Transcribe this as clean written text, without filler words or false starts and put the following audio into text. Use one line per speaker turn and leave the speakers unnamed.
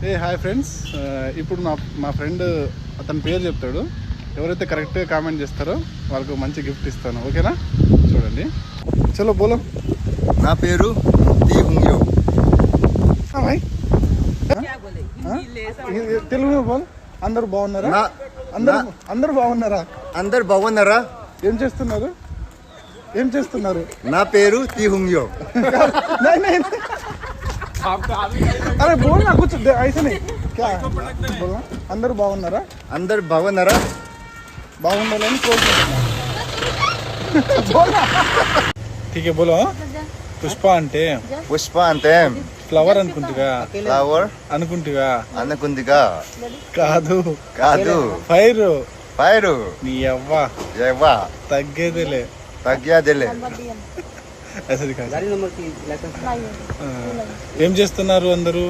Hi friends, ఇప్పుడు మా friend అతని పేరు చెప్తాడు. ఎవరైతే కరెక్ట్గా కామెంట్ చేస్తారో వాళ్ళకు మంచి గిఫ్ట్ ఇస్తాను. ఓకేనా? చూడండి. చలో బోలో.
నా పేరు టీ హుంగ్యో.
భాయ్ తెలుగు బోల్. అందరూ బాగున్నారా? అందరూ బాగున్నారా?
అందరు బాగున్నారా?
ఏం చేస్తున్నారు?
నా పేరు టీ హుంగ్యో.
అరే బోల్ నా కుచ్ ఐసే नहीं क्या बोलना. అందరూ బాగున్నారా?
అందరు బాగున్నారా?
బాగుండాలని కోరుకుంటున్నా. ठीक है बोलो. పుష్ప అంటే
పుష్ప అంటే
ఫ్లవర్ అనుకుంటుగా.
ఫ్లవర్
అనుకుంటుగా.
అనుకుందిగా.
కాదు
కాదు.
ఫైర్.
ఫైరు.
నీ అవ్వ
ఎవ్వ
తగ్గేదేలే.
తగ్గాదిలే.
అసలు కాదు. ఏం చేస్తున్నారు అందరూ?